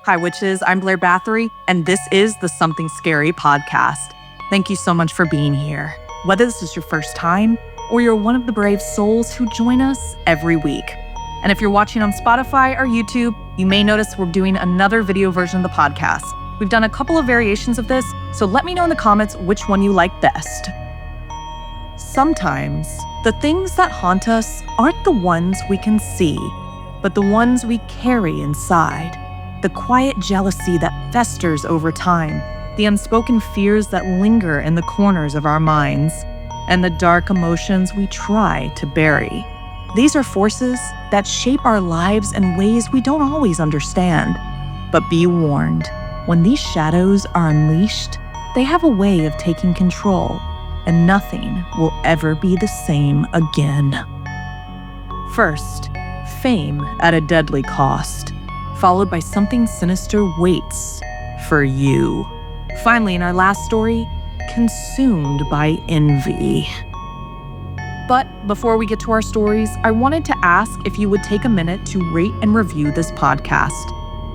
Hi, witches. I'm Blair Bathory, and this is the Something Scary podcast. Thank you so much for being here. Whether this is your first time or you're one of the brave souls who join us every week. And if you're watching on Spotify or YouTube, you may notice we're doing another video version of the podcast. We've done a couple of variations of this, so let me know in the comments which one you like best. Sometimes, the things that haunt us aren't the ones we can see, but the ones we carry inside. The quiet jealousy that festers over time, the unspoken fears that linger in the corners of our minds, and the dark emotions we try to bury. These are forces that shape our lives in ways we don't always understand. But be warned, when these shadows are unleashed, they have a way of taking control, and nothing will ever be the same again. First, fame at a deadly cost, followed by something sinister waits for you. Finally, in our last story, consumed by envy. But before we get to our stories, I wanted to ask if you would take a minute to rate and review this podcast.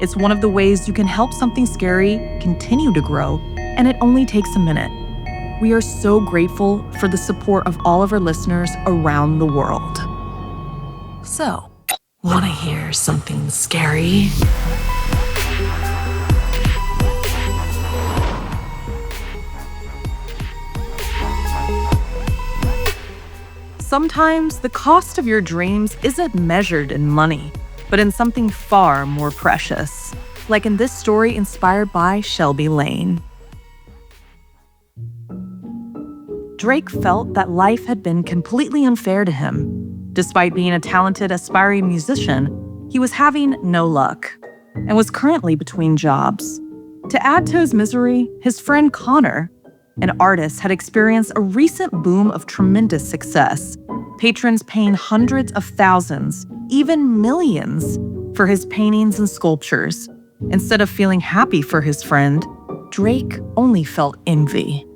It's one of the ways you can help Something Scary continue to grow, and it only takes a minute. We are so grateful for the support of all of our listeners around the world. So, want to hear something scary? Sometimes the cost of your dreams isn't measured in money, but in something far more precious. Like in this story inspired by Shelby Lane. Drake felt that life had been completely unfair to him. Despite being a talented, aspiring musician, he was having no luck and was currently between jobs. To add to his misery, his friend Connor, an artist, had experienced a recent boom of tremendous success, patrons paying hundreds of thousands, even millions, for his paintings and sculptures. Instead of feeling happy for his friend, Drake only felt envy.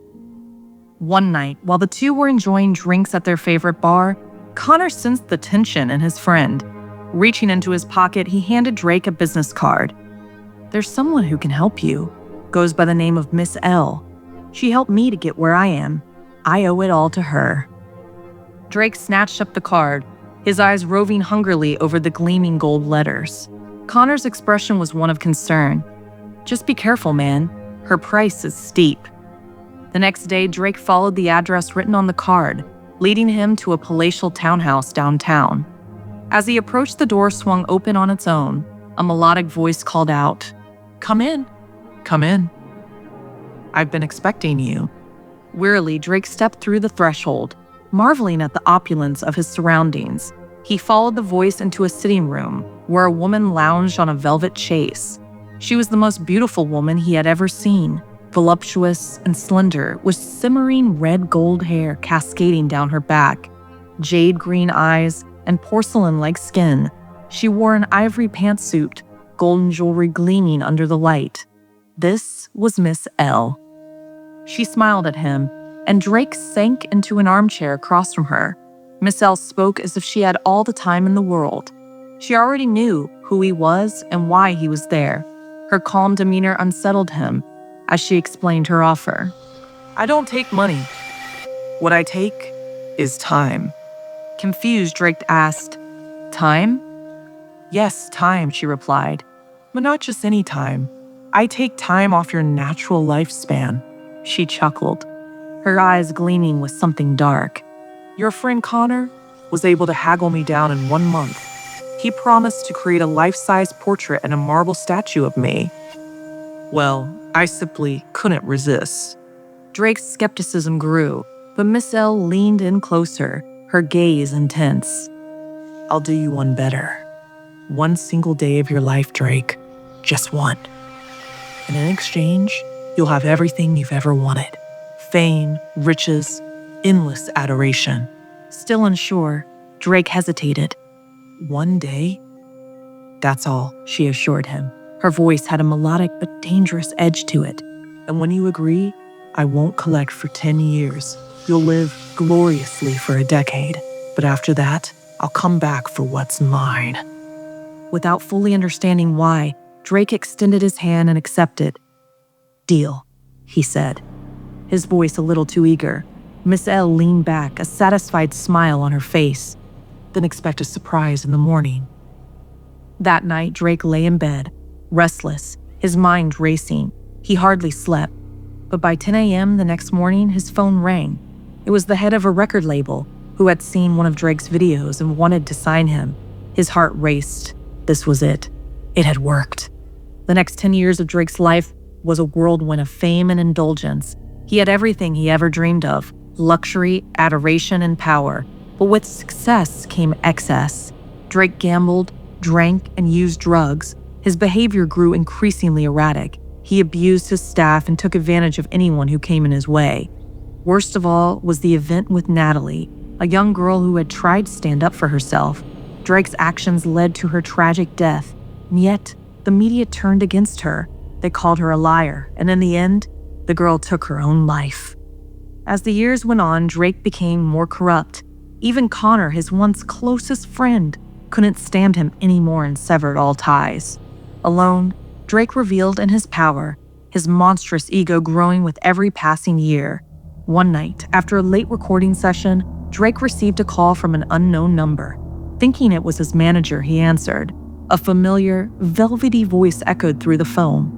One night, while the two were enjoying drinks at their favorite bar, Connor sensed the tension in his friend. Reaching into his pocket, he handed Drake a business card. "There's someone who can help you. Goes by the name of Miss L. She helped me to get where I am. I owe it all to her." Drake snatched up the card, his eyes roving hungrily over the gleaming gold letters. Connor's expression was one of concern. "Just be careful, man. Her price is steep." The next day, Drake followed the address written on the card, leading him to a palatial townhouse downtown. As he approached, the door swung open on its own. A melodic voice called out, "Come in, come in. I've been expecting you." Wearily, Drake stepped through the threshold, marveling at the opulence of his surroundings. He followed the voice into a sitting room where a woman lounged on a velvet chaise. She was the most beautiful woman he had ever seen. Voluptuous and slender, with simmering red gold hair cascading down her back, jade green eyes, and porcelain-like skin. She wore an ivory pantsuit, golden jewelry gleaming under the light. This was Miss L. She smiled at him, and Drake sank into an armchair across from her. Miss L spoke as if she had all the time in the world. She already knew who he was and why he was there. Her calm demeanor unsettled him as she explained her offer. "I don't take money. What I take is time." Confused, Drake asked, "Time?" "Yes, time," she replied. "But not just any time. I take time off your natural lifespan." She chuckled, her eyes gleaming with something dark. "Your friend Connor was able to haggle me down in 1 month. He promised to create a life-size portrait and a marble statue of me. Well, I simply couldn't resist." Drake's skepticism grew, but Miss L leaned in closer, her gaze intense. "I'll do you one better. 1 single day of your life, Drake. Just one. And in exchange, you'll have everything you've ever wanted. Fame, riches, endless adoration." Still unsure, Drake hesitated. "1 day? That's all," she assured him. Her voice had a melodic but dangerous edge to it. "And when you agree, I won't collect for 10 years. You'll live gloriously for a decade. But after that, I'll come back for what's mine." Without fully understanding why, Drake extended his hand and accepted. "Deal," he said, his voice a little too eager. Miss L leaned back, a satisfied smile on her face. "Then expect a surprise in the morning." That night, Drake lay in bed, restless, his mind racing. He hardly slept. But by 10 a.m. the next morning, his phone rang. It was the head of a record label who had seen one of Drake's videos and wanted to sign him. His heart raced. This was it. It had worked. The next 10 years of Drake's life was a whirlwind of fame and indulgence. He had everything he ever dreamed of: luxury, adoration, and power. But with success came excess. Drake gambled, drank, and used drugs. His behavior grew increasingly erratic. He abused his staff and took advantage of anyone who came in his way. Worst of all was the event with Natalie, a young girl who had tried to stand up for herself. Drake's actions led to her tragic death, and yet the media turned against her. They called her a liar, and in the end, the girl took her own life. As the years went on, Drake became more corrupt. Even Connor, his once closest friend, couldn't stand him anymore and severed all ties. Alone, Drake reveled in his power, his monstrous ego growing with every passing year. One night, after a late recording session, Drake received a call from an unknown number. Thinking it was his manager, he answered. A familiar, velvety voice echoed through the phone.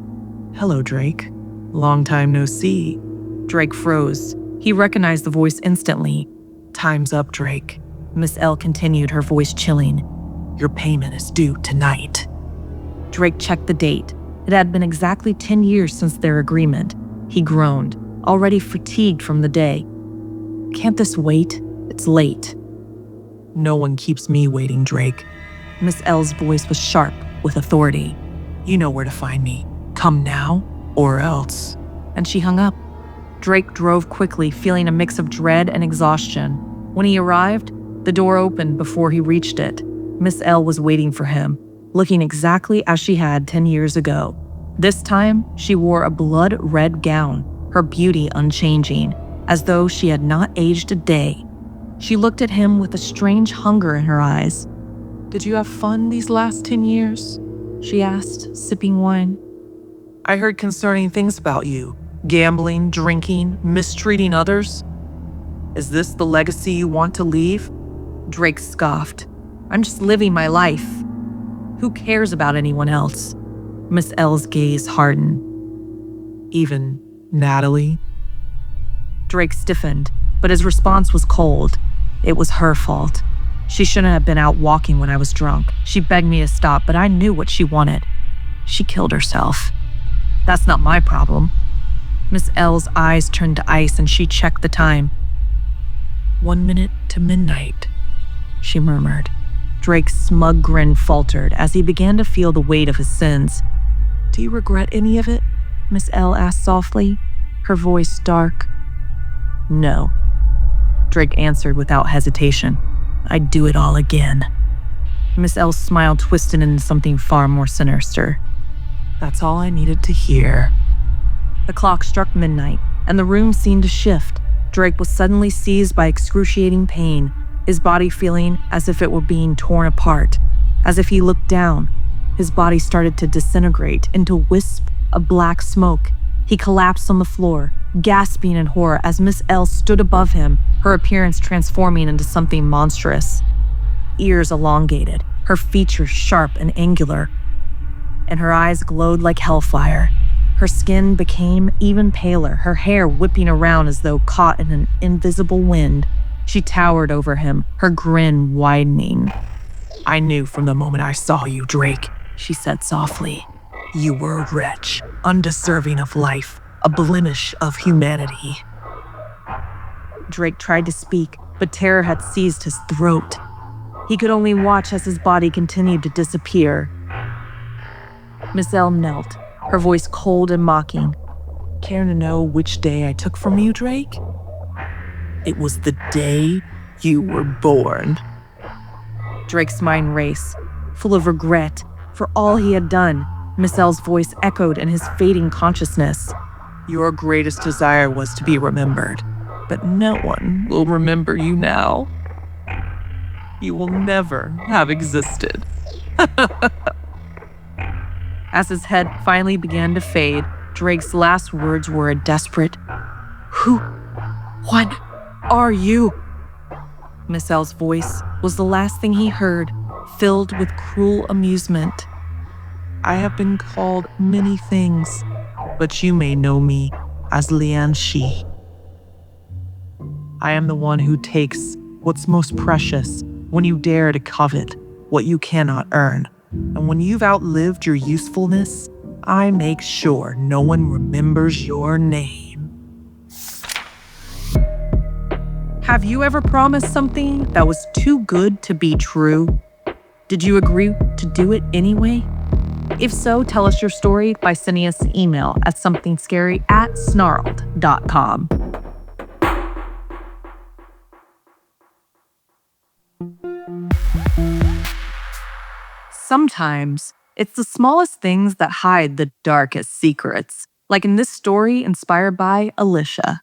"Hello, Drake. Long time no see." Drake froze. He recognized the voice instantly. "Time's up, Drake," Miss L continued, her voice chilling. "Your payment is due tonight." Drake checked the date. It had been exactly 10 years since their agreement. He groaned, already fatigued from the day. "Can't this wait? It's late." "No one keeps me waiting, Drake." Miss L's voice was sharp, with authority. "You know where to find me. Come now, or else." And she hung up. Drake drove quickly, feeling a mix of dread and exhaustion. When he arrived, the door opened before he reached it. Miss L was waiting for him, looking exactly as she had 10 years ago. This time, she wore a blood-red gown, her beauty unchanging, as though she had not aged a day. She looked at him with a strange hunger in her eyes. "Did you have fun these last 10 years?" she asked, sipping wine. "I heard concerning things about you. Gambling, drinking, mistreating others. Is this the legacy you want to leave?" Drake scoffed. "I'm just living my life. Who cares about anyone else?" Miss L's gaze hardened. "Even Natalie?" Drake stiffened, but his response was cold. It was her fault. "She shouldn't have been out walking when I was drunk. She begged me to stop, but I knew what she wanted. She killed herself. That's not my problem." Miss L's eyes turned to ice and she checked the time. 1 minute to midnight, she murmured. Drake's smug grin faltered as he began to feel the weight of his sins. "Do you regret any of it?" Miss L asked softly, her voice dark. "No," Drake answered without hesitation. "I'd do it all again." Miss L's smile twisted into something far more sinister. "That's all I needed to hear." The clock struck midnight, and the room seemed to shift. Drake was suddenly seized by excruciating pain, his body feeling as if it were being torn apart. As if he looked down, his body started to disintegrate into wisps of black smoke. He collapsed on the floor, gasping in horror as Miss L stood above him, her appearance transforming into something monstrous. Ears elongated, her features sharp and angular, and her eyes glowed like hellfire. Her skin became even paler, her hair whipping around as though caught in an invisible wind. She towered over him, her grin widening. "I knew from the moment I saw you, Drake," she said softly. "You were a wretch, undeserving of life, a blemish of humanity." Drake tried to speak, but terror had seized his throat. He could only watch as his body continued to disappear. Miss L knelt, her voice cold and mocking. "Care to know which day I took from you, Drake? It was the day you were born." Drake's mind raced, full of regret for all he had done. Miss L's voice echoed in his fading consciousness. "Your greatest desire was to be remembered, but no one will remember you now. You will never have existed." As his head finally began to fade, Drake's last words were a desperate, "What are you?" Miss L's voice was the last thing he heard, filled with cruel amusement. "I have been called many things, but you may know me as Lian Shi. I am the one who takes what's most precious when you dare to covet what you cannot earn. And when you've outlived your usefulness, I make sure no one remembers your name." Have you ever promised something that was too good to be true? Did you agree to do it anyway? If so, tell us your story by sending us an email at somethingscary@snarled.com. Sometimes, it's the smallest things that hide the darkest secrets, like in this story inspired by Alicia.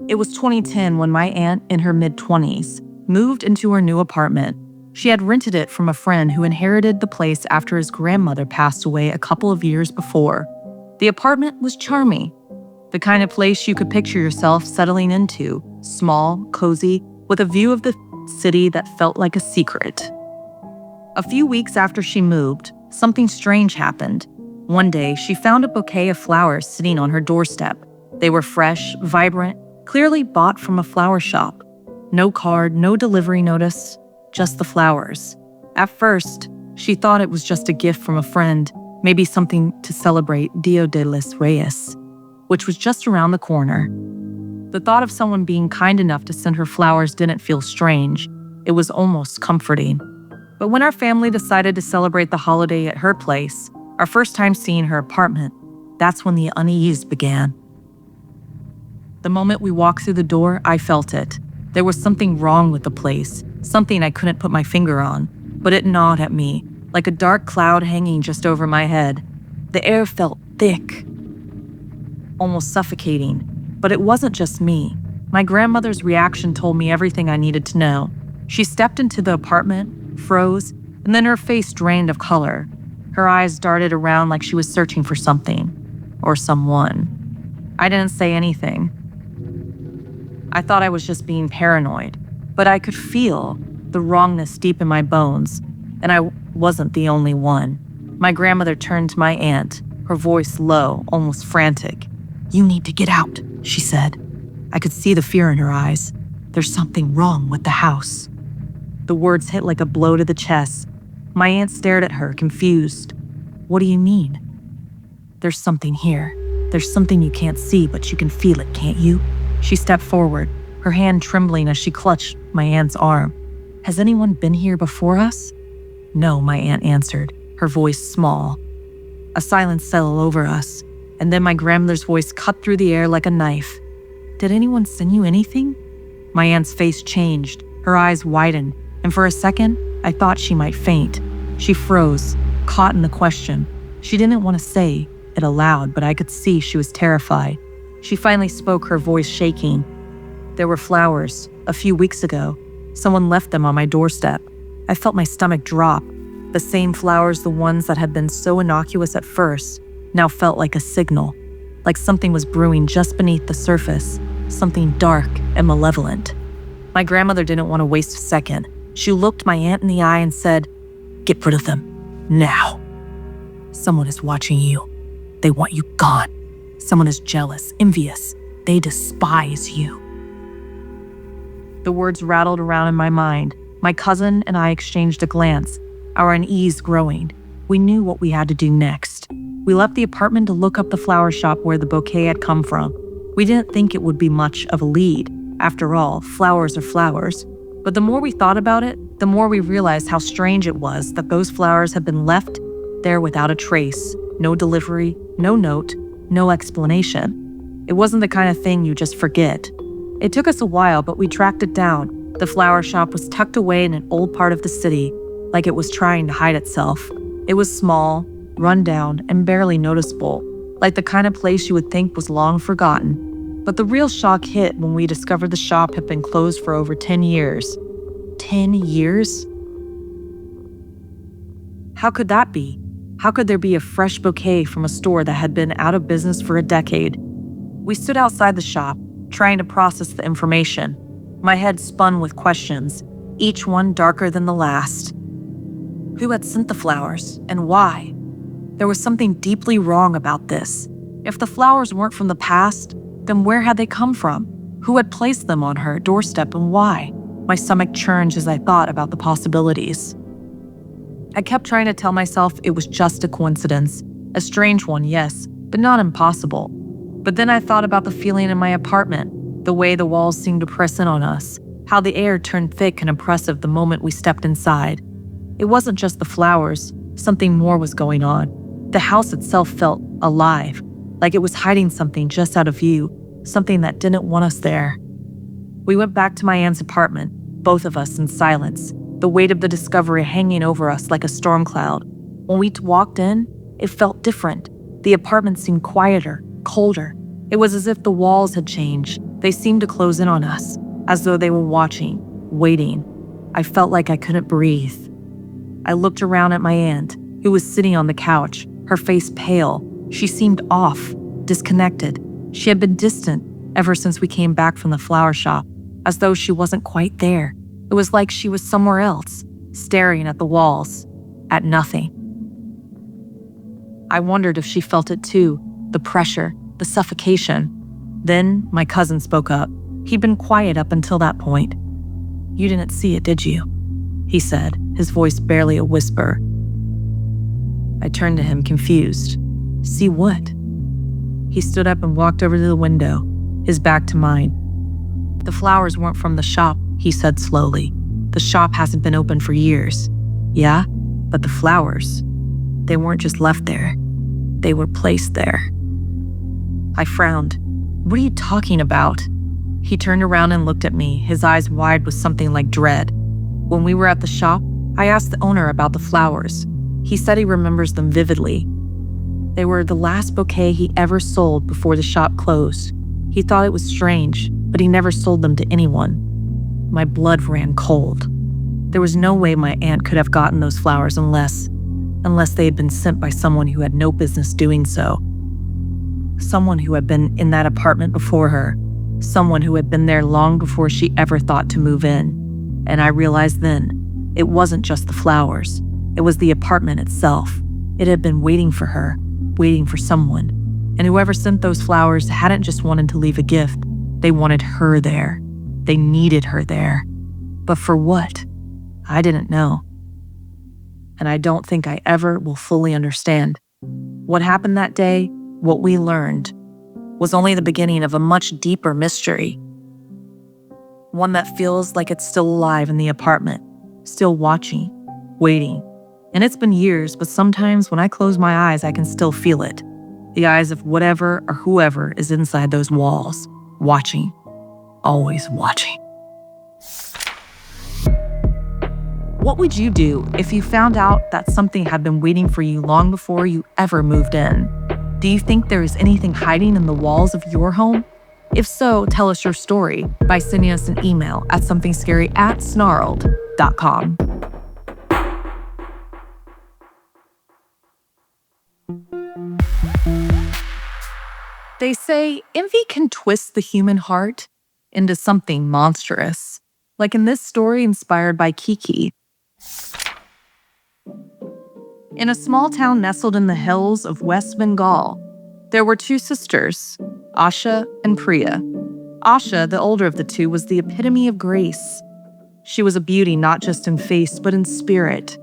It was 2010 when my aunt, in her mid-20s, moved into her new apartment. She had rented it from a friend who inherited the place after his grandmother passed away a couple of years before. The apartment was charming, the kind of place you could picture yourself settling into, small, cozy, with a view of the city that felt like a secret. A few weeks after she moved, something strange happened. One day, she found a bouquet of flowers sitting on her doorstep. They were fresh, vibrant, clearly bought from a flower shop. No card, no delivery notice, just the flowers. At first, she thought it was just a gift from a friend, maybe something to celebrate Dia de los Reyes, which was just around the corner. The thought of someone being kind enough to send her flowers didn't feel strange. It was almost comforting. But when our family decided to celebrate the holiday at her place, our first time seeing her apartment, that's when the unease began. The moment we walked through the door, I felt it. There was something wrong with the place, something I couldn't put my finger on, but it gnawed at me, like a dark cloud hanging just over my head. The air felt thick, almost suffocating, but it wasn't just me. My grandmother's reaction told me everything I needed to know. She stepped into the apartment, froze, and then her face drained of color. Her eyes darted around like she was searching for something, or someone. I didn't say anything. I thought I was just being paranoid, but I could feel the wrongness deep in my bones, and I wasn't the only one. My grandmother turned to my aunt, her voice low, almost frantic. "You need to get out," she said. I could see the fear in her eyes. "There's something wrong with the house." The words hit like a blow to the chest. My aunt stared at her, confused. "What do you mean?" "There's something here. There's something you can't see, but you can feel it, can't you?" She stepped forward, her hand trembling as she clutched my aunt's arm. "Has anyone been here before us?" "No," my aunt answered, her voice small. A silence settled over us, and then my grandmother's voice cut through the air like a knife. "Did anyone send you anything?" My aunt's face changed, her eyes widened, and for a second, I thought she might faint. She froze, caught in the question. She didn't want to say it aloud, but I could see she was terrified. She finally spoke, her voice shaking. "There were flowers, a few weeks ago. Someone left them on my doorstep." I felt my stomach drop. The same flowers, the ones that had been so innocuous at first, now felt like a signal, like something was brewing just beneath the surface, something dark and malevolent. My grandmother didn't want to waste a second. She looked my aunt in the eye and said, "Get rid of them, now. Someone is watching you. They want you gone. Someone is jealous, envious. They despise you." The words rattled around in my mind. My cousin and I exchanged a glance, our unease growing. We knew what we had to do next. We left the apartment to look up the flower shop where the bouquet had come from. We didn't think it would be much of a lead. After all, flowers are flowers. But the more we thought about it, the more we realized how strange it was that those flowers had been left there without a trace. No delivery, no note, no explanation. It wasn't the kind of thing you just forget. It took us a while, but we tracked it down. The flower shop was tucked away in an old part of the city, like it was trying to hide itself. It was small, run down, and barely noticeable, like the kind of place you would think was long forgotten. But the real shock hit when we discovered the shop had been closed for over 10 years. 10 years? How could that be? How could there be a fresh bouquet from a store that had been out of business for a decade? We stood outside the shop, trying to process the information. My head spun with questions, each one darker than the last. Who had sent the flowers, and why? There was something deeply wrong about this. If the flowers weren't from the past, then where had they come from? Who had placed them on her doorstep and why? My stomach churned as I thought about the possibilities. I kept trying to tell myself it was just a coincidence. A strange one, yes, but not impossible. But then I thought about the feeling in my apartment, the way the walls seemed to press in on us, how the air turned thick and oppressive the moment we stepped inside. It wasn't just the flowers, something more was going on. The house itself felt alive, like it was hiding something just out of view, something that didn't want us there. We went back to my aunt's apartment, both of us in silence, the weight of the discovery hanging over us like a storm cloud. When we walked in, it felt different. The apartment seemed quieter, colder. It was as if the walls had changed. They seemed to close in on us, as though they were watching, waiting. I felt like I couldn't breathe. I looked around at my aunt, who was sitting on the couch, her face pale. She seemed off, disconnected. She had been distant ever since we came back from the flower shop, as though she wasn't quite there. It was like she was somewhere else, staring at the walls, at nothing. I wondered if she felt it too, the pressure, the suffocation. Then my cousin spoke up. He'd been quiet up until that point. "You didn't see it, did you?" he said, his voice barely a whisper. I turned to him, confused. "See what?" He stood up and walked over to the window, his back to mine. "The flowers weren't from the shop," he said slowly. "The shop hasn't been open for years. Yeah, but the flowers, they weren't just left there. They were placed there." I frowned. "What are you talking about?" He turned around and looked at me, his eyes wide with something like dread. "When we were at the shop, I asked the owner about the flowers. He said he remembers them vividly. They were the last bouquet he ever sold before the shop closed. He thought it was strange, but he never sold them to anyone." My blood ran cold. There was no way my aunt could have gotten those flowers unless they had been sent by someone who had no business doing so. Someone who had been in that apartment before her. Someone who had been there long before she ever thought to move in. And I realized then, it wasn't just the flowers. It was the apartment itself. It had been waiting for her, waiting for someone. And whoever sent those flowers hadn't just wanted to leave a gift. They wanted her there. They needed her there. But for what? I didn't know. And I don't think I ever will fully understand. What happened that day, what we learned, was only the beginning of a much deeper mystery. One that feels like it's still alive in the apartment, still watching, waiting. And it's been years, but sometimes when I close my eyes, I can still feel it. The eyes of whatever or whoever is inside those walls, watching, always watching. What would you do if you found out that something had been waiting for you long before you ever moved in? Do you think there is anything hiding in the walls of your home? If so, tell us your story by sending us an email at somethingscary@snarled.com. They say envy can twist the human heart into something monstrous, like in this story inspired by Kiki. In a small town nestled in the hills of West Bengal, there were two sisters, Asha and Priya. Asha, the older of the two, was the epitome of grace. She was a beauty not just in face, but in spirit.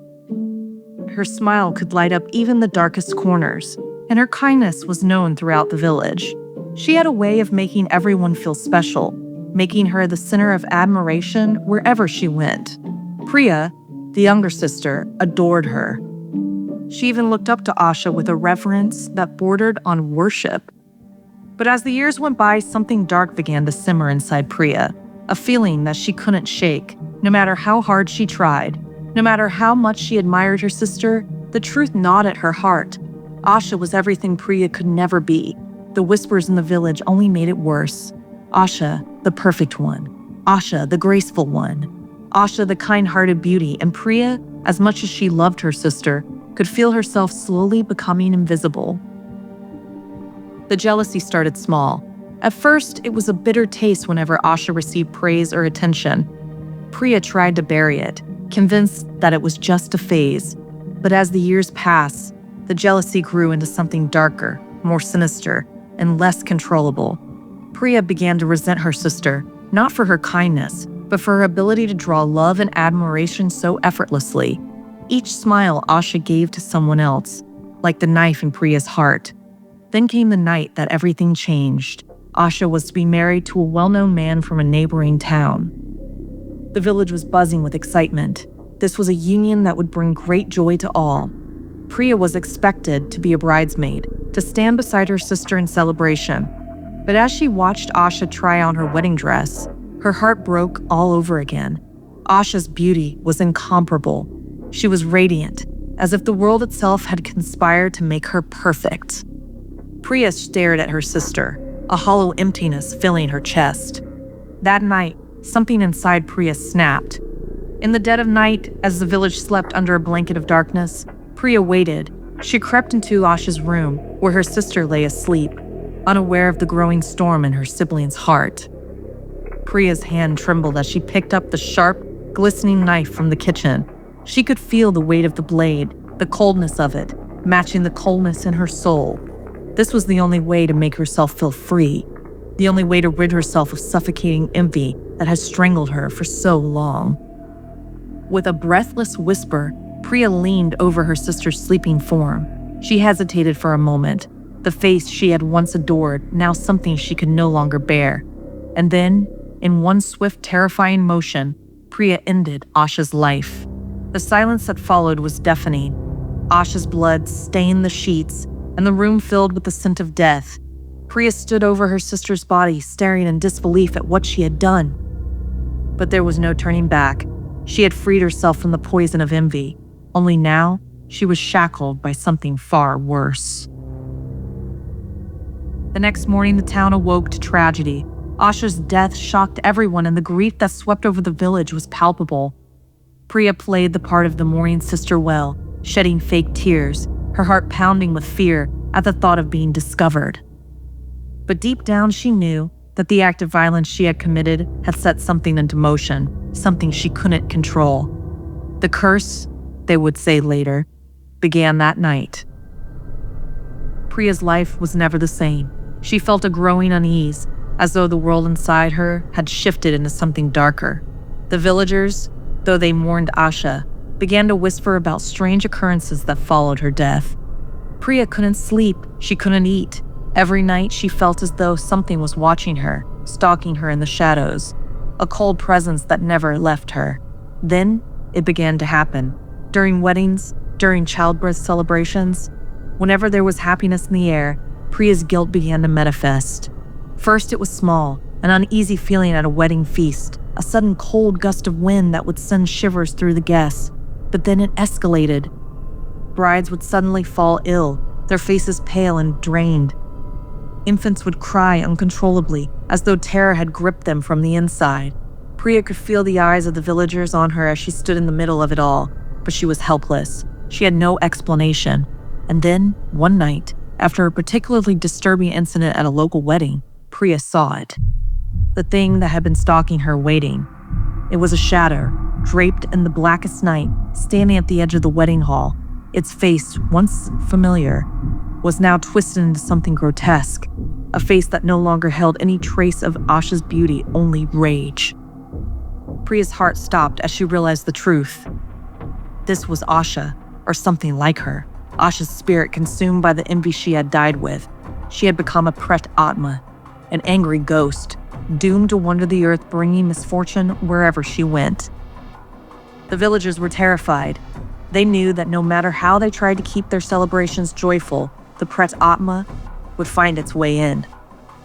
Her smile could light up even the darkest corners, and her kindness was known throughout the village. She had a way of making everyone feel special, making her the center of admiration wherever she went. Priya, the younger sister, adored her. She even looked up to Asha with a reverence that bordered on worship. But as the years went by, something dark began to simmer inside Priya, a feeling that she couldn't shake, no matter how hard she tried. No matter how much she admired her sister, the truth gnawed at her heart. Asha was everything Priya could never be. The whispers in the village only made it worse. Asha, the perfect one. Asha, the graceful one. Asha, the kind-hearted beauty. And Priya, as much as she loved her sister, could feel herself slowly becoming invisible. The jealousy started small. At first, it was a bitter taste whenever Asha received praise or attention. Priya tried to bury it, convinced that it was just a phase. But as the years passed, the jealousy grew into something darker, more sinister, and less controllable. Priya began to resent her sister, not for her kindness, but for her ability to draw love and admiration so effortlessly. Each smile Asha gave to someone else, like the knife in Priya's heart. Then came the night that everything changed. Asha was to be married to a well-known man from a neighboring town. The village was buzzing with excitement. This was a union that would bring great joy to all. Priya was expected to be a bridesmaid, to stand beside her sister in celebration. But as she watched Asha try on her wedding dress, her heart broke all over again. Asha's beauty was incomparable. She was radiant, as if the world itself had conspired to make her perfect. Priya stared at her sister, a hollow emptiness filling her chest. That night, something inside Priya snapped. In the dead of night, as the village slept under a blanket of darkness, Priya waited. She crept into Asha's room, where her sister lay asleep, unaware of the growing storm in her sibling's heart. Priya's hand trembled as she picked up the sharp, glistening knife from the kitchen. She could feel the weight of the blade, the coldness of it, matching the coldness in her soul. This was the only way to make herself feel free, the only way to rid herself of suffocating envy that had strangled her for so long. With a breathless whisper, Priya leaned over her sister's sleeping form. She hesitated for a moment, the face she had once adored, now something she could no longer bear. And then, in one swift, terrifying motion, Priya ended Asha's life. The silence that followed was deafening. Asha's blood stained the sheets, and the room filled with the scent of death. Priya stood over her sister's body, staring in disbelief at what she had done. But there was no turning back. She had freed herself from the poison of envy. Only now, she was shackled by something far worse. The next morning, the town awoke to tragedy. Asha's death shocked everyone, and the grief that swept over the village was palpable. Priya played the part of the mourning sister well, shedding fake tears, her heart pounding with fear at the thought of being discovered. But deep down, she knew that the act of violence she had committed had set something into motion, something she couldn't control. The curse, they would say later, began that night. Priya's life was never the same. She felt a growing unease, as though the world inside her had shifted into something darker. The villagers, though they mourned Asha, began to whisper about strange occurrences that followed her death. Priya couldn't sleep, she couldn't eat. Every night she felt as though something was watching her, stalking her in the shadows, a cold presence that never left her. Then it began to happen. During weddings, during childbirth celebrations, whenever there was happiness in the air, Priya's guilt began to manifest. First it was small, an uneasy feeling at a wedding feast, a sudden cold gust of wind that would send shivers through the guests. But then it escalated. Brides would suddenly fall ill, their faces pale and drained. Infants would cry uncontrollably, as though terror had gripped them from the inside. Priya could feel the eyes of the villagers on her as she stood in the middle of it all, but she was helpless. She had no explanation. And then, one night, after a particularly disturbing incident at a local wedding, Priya saw it. The thing that had been stalking her waiting. It was a shadow, draped in the blackest night, standing at the edge of the wedding hall. Its face, once familiar, was now twisted into something grotesque, a face that no longer held any trace of Asha's beauty, only rage. Priya's heart stopped as she realized the truth. This was Asha, or something like her. Asha's spirit consumed by the envy she had died with. She had become a Pret Atma, an angry ghost, doomed to wander the earth bringing misfortune wherever she went. The villagers were terrified. They knew that no matter how they tried to keep their celebrations joyful, the Pret Atma would find its way in.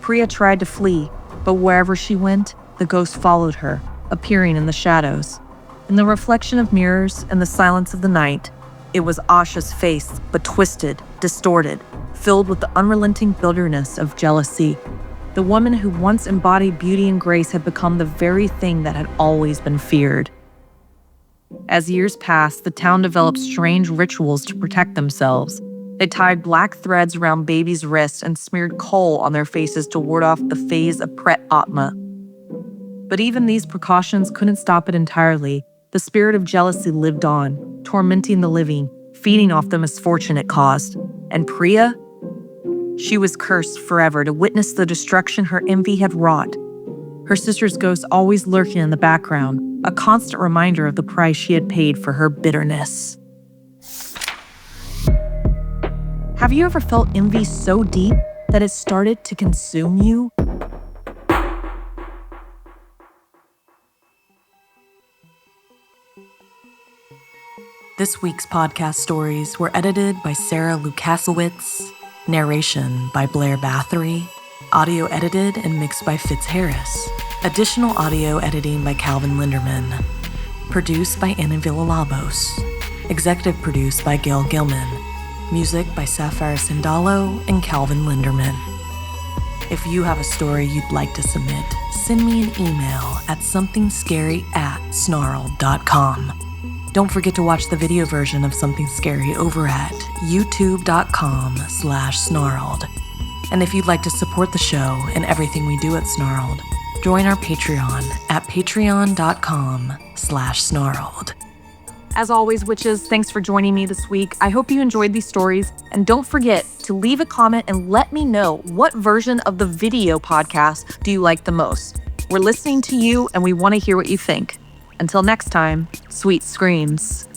Priya tried to flee, but wherever she went, the ghost followed her, appearing in the shadows. In the reflection of mirrors and the silence of the night, it was Asha's face, but twisted, distorted, filled with the unrelenting bitterness of jealousy. The woman who once embodied beauty and grace had become the very thing that had always been feared. As years passed, the town developed strange rituals to protect themselves. They tied black threads around babies' wrists and smeared coal on their faces to ward off the phase of Pret Atma. But even these precautions couldn't stop it entirely. The spirit of jealousy lived on, tormenting the living, feeding off the misfortune it caused. And Priya? She was cursed forever to witness the destruction her envy had wrought. Her sister's ghost always lurking in the background, a constant reminder of the price she had paid for her bitterness. Have you ever felt envy so deep that it started to consume you? This week's podcast stories were edited by Sarah Lukasiewicz, narration by Blair Bathory, audio edited and mixed by Fitz Harris, additional audio editing by Calvin Linderman, produced by Anna Villalobos, executive produced by Gail Gilman, music by Sapphire Sindalo and Calvin Linderman. If you have a story you'd like to submit, send me an email at somethingscary@snarled.com. Don't forget to watch the video version of Something Scary over at youtube.com/snarled. And if you'd like to support the show and everything we do at Snarled, join our Patreon at patreon.com/snarled. As always, witches, thanks for joining me this week. I hope you enjoyed these stories. And don't forget to leave a comment and let me know what version of the video podcast do you like the most. We're listening to you and we want to hear what you think. Until next time, sweet screams.